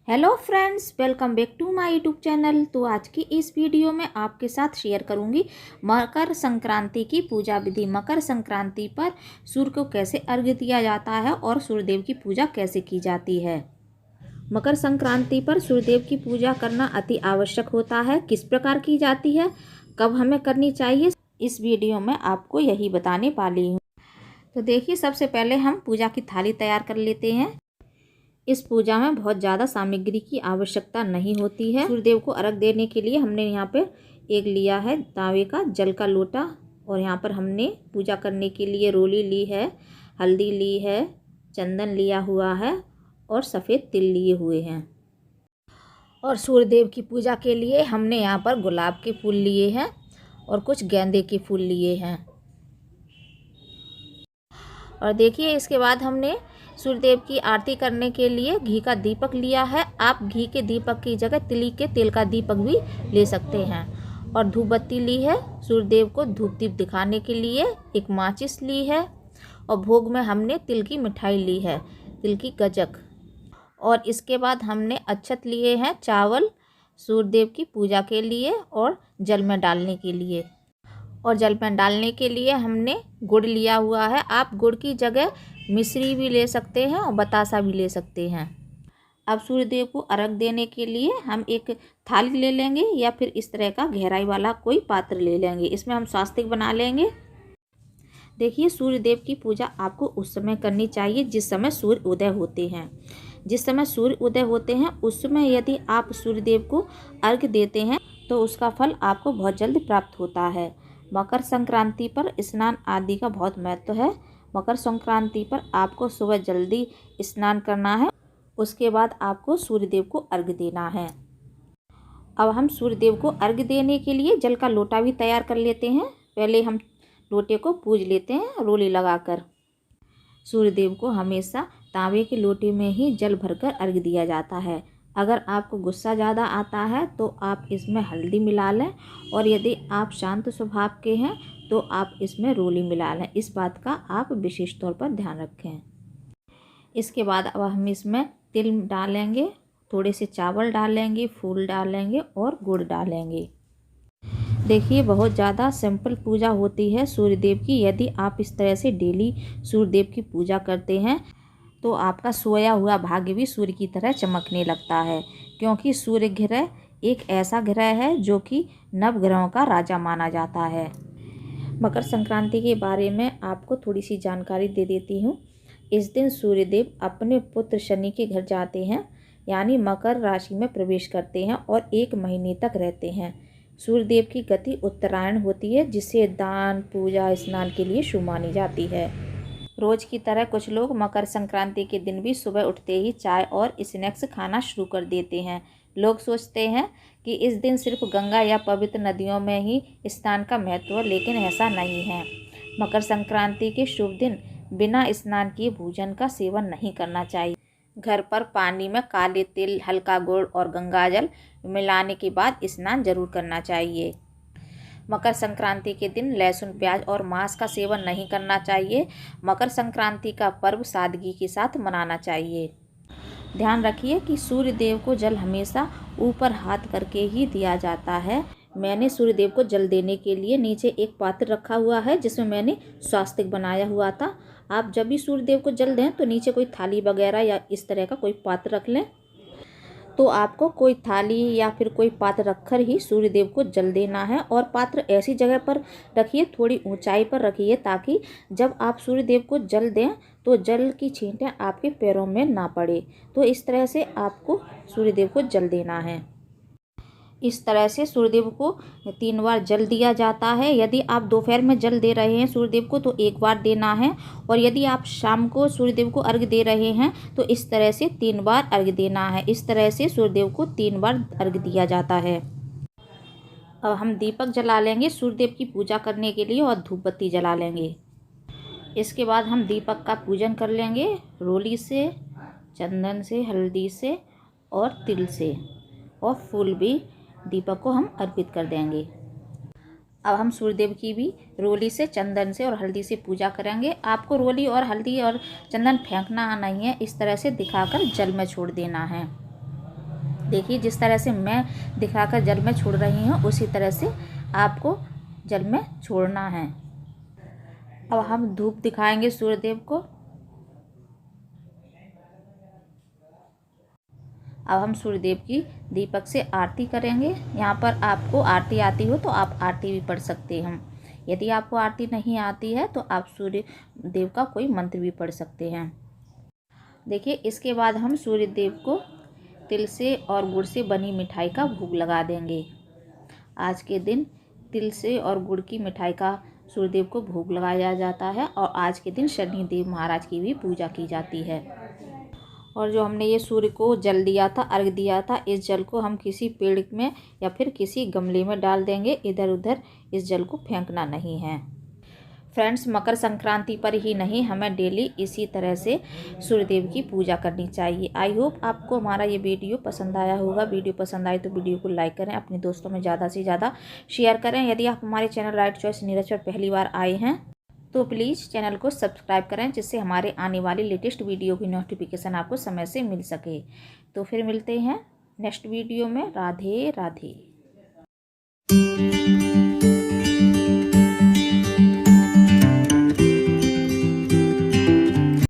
Hello friends, welcome back to my YouTube channel. तो आज की इस वीडियो में आपके साथ शेयर करूंगी मकर संक्रांति की पूजा विधि। मकर संक्रांति पर सूर्य को कैसे अर्घ्य दिया जाता है और सूर्यदेव की पूजा कैसे की जाती है। मकर संक्रांति पर सूर्यदेव की पूजा करना अति आवश्यक होता है। किस प्रकार की जाती है, कब हमें करनी चाहिए, इस वीडियो में आपको यही बताने वाली हूँ। तो देखिए, सबसे पहले हम पूजा की थाली तैयार कर लेते हैं। इस पूजा में बहुत ज़्यादा सामग्री की आवश्यकता नहीं होती है। सूर्यदेव को अर्घ देने के लिए हमने यहाँ पे एक लिया है तांबे का जल का लोटा, और यहाँ पर हमने पूजा करने के लिए रोली ली है, हल्दी ली है, चंदन लिया हुआ है और सफ़ेद तिल लिए हुए हैं। और सूर्यदेव की पूजा के लिए हमने यहाँ पर गुलाब के फूल लिए हैं और कुछ गेंदे के फूल लिए हैं। और देखिए, इसके बाद हमने सूर्यदेव की आरती करने के लिए घी का दीपक लिया है। आप घी के दीपक की जगह तिली के तेल का दीपक भी ले सकते हैं। और धूप बत्ती ली है, सूर्यदेव को धूप दीप दिखाने के लिए एक माचिस ली है। और भोग में हमने तिल की मिठाई ली है, तिल की गजक। और इसके बाद हमने अक्षत लिए हैं चावल सूर्यदेव की पूजा के लिए और जल में डालने के लिए। और जल में डालने के लिए हमने गुड़ लिया हुआ है। आप गुड़ की जगह मिश्री भी ले सकते हैं और बतासा भी ले सकते हैं। अब सूर्यदेव को अर्घ देने के लिए हम एक थाली ले लेंगे या फिर इस तरह का गहराई वाला कोई पात्र ले लेंगे। इसमें हम स्वास्तिक बना लेंगे। देखिए, सूर्यदेव की पूजा आपको उस समय करनी चाहिए जिस समय सूर्य उदय होते हैं। जिस समय सूर्य उदय होते हैं उस समय यदि आप सूर्यदेव को अर्घ देते हैं तो उसका फल आपको बहुत जल्द प्राप्त होता है। मकर संक्रांति पर स्नान आदि का बहुत महत्व है। मकर संक्रांति पर आपको सुबह जल्दी स्नान करना है, उसके बाद आपको सूर्यदेव को अर्घ्य देना है। अब हम सूर्यदेव को अर्घ्य देने के लिए जल का लोटा भी तैयार कर लेते हैं। पहले हम लोटे को पूज लेते हैं रोली लगाकर। सूर्यदेव को हमेशा तांबे के लोटे में ही जल भरकर अर्घ्य दिया जाता है। अगर आपको गुस्सा ज़्यादा आता है तो आप इसमें हल्दी मिला लें, और यदि आप शांत स्वभाव के हैं तो आप इसमें रोली मिला लें। इस बात का आप विशेष तौर पर ध्यान रखें। इसके बाद अब हम इसमें तिल डालेंगे, थोड़े से चावल डालेंगे, फूल डालेंगे और गुड़ डालेंगे। देखिए, बहुत ज़्यादा सिंपल पूजा होती है सूर्यदेव की। यदि आप इस तरह से डेली सूर्यदेव की पूजा करते हैं तो आपका सोया हुआ भाग्य भी सूर्य की तरह चमकने लगता है, क्योंकि सूर्य ग्रह एक ऐसा ग्रह है जो कि नवग्रहों का राजा माना जाता है। मकर संक्रांति के बारे में आपको थोड़ी सी जानकारी दे देती हूँ। इस दिन सूर्यदेव अपने पुत्र शनि के घर जाते हैं, यानी मकर राशि में प्रवेश करते हैं और 1 महीने तक रहते हैं। सूर्यदेव की गति उत्तरायण होती है, जिसे दान, पूजा, स्नान के लिए शुभ मानी जाती है। रोज़ की तरह कुछ लोग मकर संक्रांति के दिन भी सुबह उठते ही चाय और स्नैक्स खाना शुरू कर देते हैं। लोग सोचते हैं कि इस दिन सिर्फ गंगा या पवित्र नदियों में ही स्नान का महत्व है, लेकिन ऐसा नहीं है। मकर संक्रांति के शुभ दिन बिना स्नान किए भोजन का सेवन नहीं करना चाहिए। घर पर पानी में काले तिल, हल्का गुड़ और गंगाजल मिलाने के बाद स्नान जरूर करना चाहिए। मकर संक्रांति के दिन लहसुन, प्याज और मांस का सेवन नहीं करना चाहिए। मकर संक्रांति का पर्व सादगी के साथ मनाना चाहिए। ध्यान रखिए कि सूर्यदेव को जल हमेशा ऊपर हाथ करके ही दिया जाता है। मैंने सूर्यदेव को जल देने के लिए नीचे एक पात्र रखा हुआ है जिसमें मैंने स्वास्तिक बनाया हुआ था। आप जब भी सूर्यदेव को जल दें तो नीचे कोई थाली वगैरह या इस तरह का कोई पात्र रख लें। तो आपको कोई थाली या फिर कोई पात्र रखकर ही सूर्यदेव को जल देना है। और पात्र ऐसी जगह पर रखिए, थोड़ी ऊंचाई पर रखिए, ताकि जब आप सूर्यदेव को जल दें तो जल की छींटें आपके पैरों में ना पड़े। तो इस तरह से आपको सूर्यदेव को जल देना है। इस तरह से सूर्यदेव को 3 बार जल दिया जाता है। यदि आप दोपहर में जल दे रहे हैं सूर्यदेव को तो 1 बार देना है, और यदि आप शाम को सूर्यदेव को अर्घ्य दे रहे हैं तो इस तरह से 3 बार अर्घ्य देना है। इस तरह से सूर्यदेव को 3 बार अर्घ्य दिया जाता है। अब हम दीपक जला लेंगे सूर्यदेव की पूजा करने के लिए और धूप बत्ती जला लेंगे। इसके बाद हम दीपक का पूजन कर लेंगे रोली से, चंदन से, हल्दी से और तिल से, और फूल भी दीपक को हम अर्पित कर देंगे। अब हम सूर्यदेव की भी रोली से, चंदन से और हल्दी से पूजा करेंगे। आपको रोली और हल्दी और चंदन फेंकना नहीं है, इस तरह से दिखाकर जल में छोड़ देना है। देखिए जिस तरह से मैं दिखाकर जल में छोड़ रही हूँ उसी तरह से आपको जल में छोड़ना है। अब हम धूप दिखाएंगे सूर्यदेव को। अब हम सूर्यदेव की दीपक से आरती करेंगे। यहाँ पर आपको आरती आती हो तो आप आरती भी पढ़ सकते हैं। यदि आपको आरती नहीं आती है तो आप सूर्य देव का कोई मंत्र भी पढ़ सकते हैं। देखिए इसके बाद हम सूर्य देव को तिल से और गुड़ से बनी मिठाई का भोग लगा देंगे। आज के दिन तिल से और गुड़ की मिठाई का सूर्यदेव को भोग लगाया जाता है और आज के दिन शनिदेव महाराज की भी पूजा की जाती है। और जो हमने ये सूर्य को जल दिया था, अर्घ दिया था, इस जल को हम किसी पेड़ में या फिर किसी गमले में डाल देंगे। इधर उधर इस जल को फेंकना नहीं है। फ्रेंड्स, मकर संक्रांति पर ही नहीं, हमें डेली इसी तरह से सूर्यदेव की पूजा करनी चाहिए। आई होप आपको हमारा ये वीडियो पसंद आया होगा। वीडियो पसंद आए तो वीडियो को लाइक करें, अपने दोस्तों में ज़्यादा से ज़्यादा शेयर करें। यदि आप हमारे चैनल राइट चॉइस नीरज पर पहली बार आए हैं तो प्लीज़ चैनल को सब्सक्राइब करें, जिससे हमारे आने वाली लेटेस्ट वीडियो की नोटिफिकेशन आपको समय से मिल सके। तो फिर मिलते हैं नेक्स्ट वीडियो में। राधे राधे।